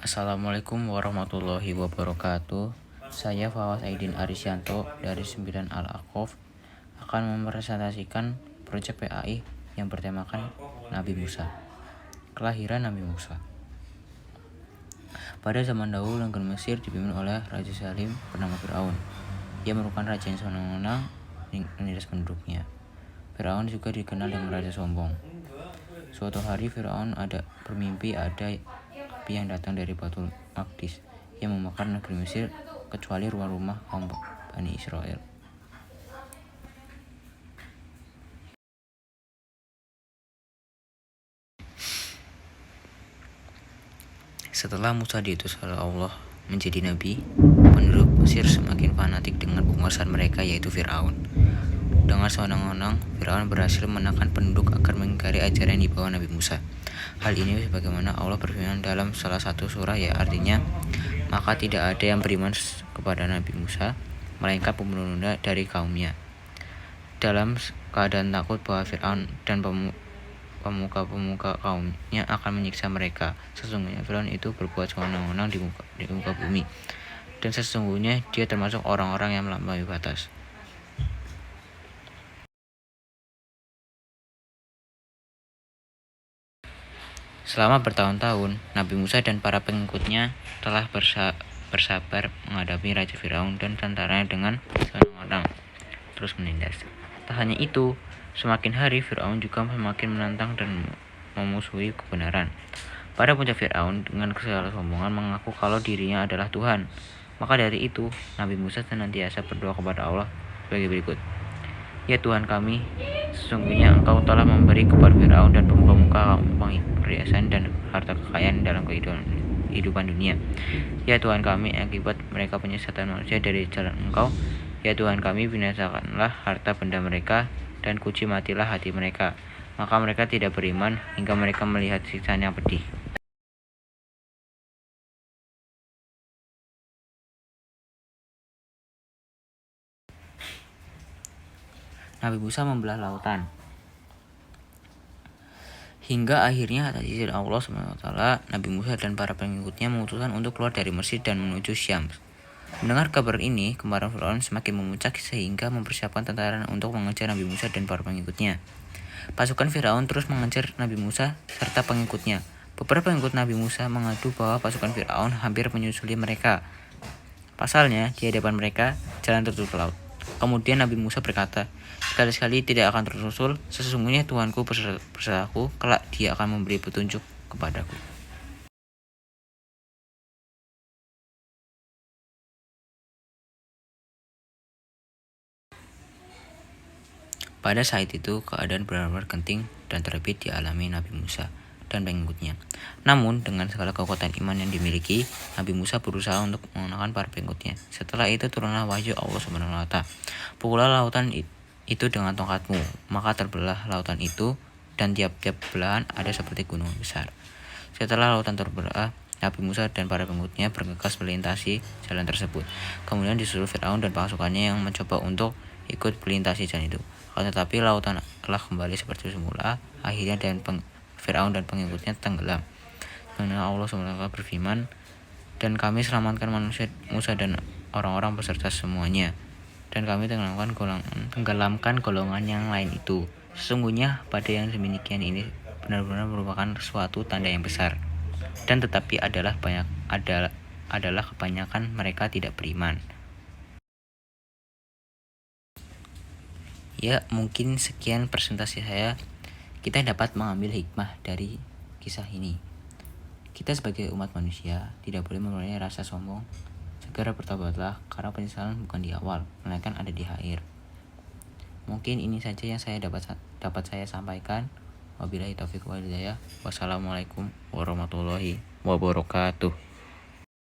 Assalamualaikum warahmatullahi wabarakatuh. Saya Fawaz Aidin Arisyanto dari 9 Al-Aqaf akan mempresentasikan proyek PAI yang bertemakan Nabi Musa. Kelahiran Nabi Musa. Pada zaman dahulu, negeri Mesir dipimpin oleh Raja Salim bernama Firaun. Ia merupakan raja yang senang-senang dan menindas penduduknya. Firaun juga dikenal dengan raja sombong. Suatu hari Firaun bermimpi ada api yang datang dari Baitul Maqdis yang membakar negeri Mesir kecuali rumah-rumah kaum Bani Israel. Setelah Musa diutus oleh Allah menjadi nabi, penduduk Mesir semakin fanatik dengan penguasaan mereka, yaitu Firaun. Dengan sewenang-wenang, Firaun berhasil menekan penduduk agar mengingkari ajaran yang dibawa Nabi Musa. Hal ini sebagaimana Allah berfirman dalam salah satu surah, ya artinya, maka tidak ada yang beriman kepada Nabi Musa, melainkan pembunuh dari kaumnya. Dalam keadaan takut bahwa Firaun dan pemuka-pemuka kaumnya akan menyiksa mereka. Sesungguhnya Firaun itu berbuat sewenang-wenang di muka bumi, dan sesungguhnya dia termasuk orang-orang yang melampaui batas. Selama bertahun-tahun, Nabi Musa dan para pengikutnya telah bersabar menghadapi Raja Firaun dan tentaranya dengan senang-senang terus menindas. Tak hanya itu, semakin hari Firaun juga semakin menantang dan memusuhi kebenaran. Pada puncak, Firaun dengan segala kesombongan mengaku kalau dirinya adalah Tuhan. Maka dari itu, Nabi Musa senantiasa berdoa kepada Allah sebagai berikut. Ya Tuhan kami, sesungguhnya Engkau telah memberi kepada Firaun dan pemuka-pemuka perhiasan dan harta kekayaan dalam kehidupan dunia. Ya Tuhan kami, akibat mereka penyesatan manusia dari jalan Engkau. Ya Tuhan kami, binasakanlah harta benda mereka dan kunci matilah hati mereka. Maka mereka tidak beriman hingga mereka melihat siksaan yang pedih. Nabi Musa membelah lautan. Hingga akhirnya atas izin Allah SWT, Nabi Musa dan para pengikutnya memutuskan untuk keluar dari Mesir dan menuju Syam. Mendengar kabar ini, kemarahan Firaun semakin memuncak sehingga mempersiapkan tentara untuk mengejar Nabi Musa dan para pengikutnya. Pasukan Firaun terus mengejar Nabi Musa serta pengikutnya. Beberapa pengikut Nabi Musa mengadu bahwa pasukan Firaun hampir menyusuli mereka. Pasalnya, di hadapan mereka jalan tertutup laut. Kemudian Nabi Musa berkata, sekali-sekali tidak akan tersusul, sesungguhnya Tuhanku berseraku, kelak Dia akan memberi petunjuk kepadaku. Pada saat itu, keadaan benar-benar genting dan terbit dialami Nabi Musa dan pengikutnya. Namun, dengan segala kekuatan iman yang dimiliki, Nabi Musa berusaha untuk mengalahkan para pengikutnya. Setelah itu turunlah wahyu Allah SWT. Pukullah lautan itu dengan tongkatmu, maka terbelah lautan itu, dan tiap-tiap belahan ada seperti gunung besar. Setelah lautan terbelah, Nabi Musa dan para pengikutnya bergegas melintasi jalan tersebut. Kemudian disuruh Firaun dan pasukannya yang mencoba untuk ikut melintasi jalan itu. Tetapi lautan telah kembali seperti semula. Akhirnya Firaun dan pengikutnya tenggelam. Karena Allah SWT berfirman, dan kami selamatkan Musa dan orang-orang beserta semuanya, dan kami tenggelamkan golongan yang lain itu. Sesungguhnya pada yang demikian ini benar-benar merupakan suatu tanda yang besar, dan tetapi adalah kebanyakan mereka tidak beriman. Ya, mungkin sekian presentasi saya. Kita dapat mengambil hikmah dari kisah ini. Kita sebagai umat manusia tidak boleh mempunyai rasa sombong. Segera bertobatlah, karena penyesalan bukan di awal, melainkan ada di akhir. Mungkin ini saja yang saya dapat saya sampaikan. Wabillahi taufiq wal hidayah. Wassalamualaikum warahmatullahi wabarakatuh.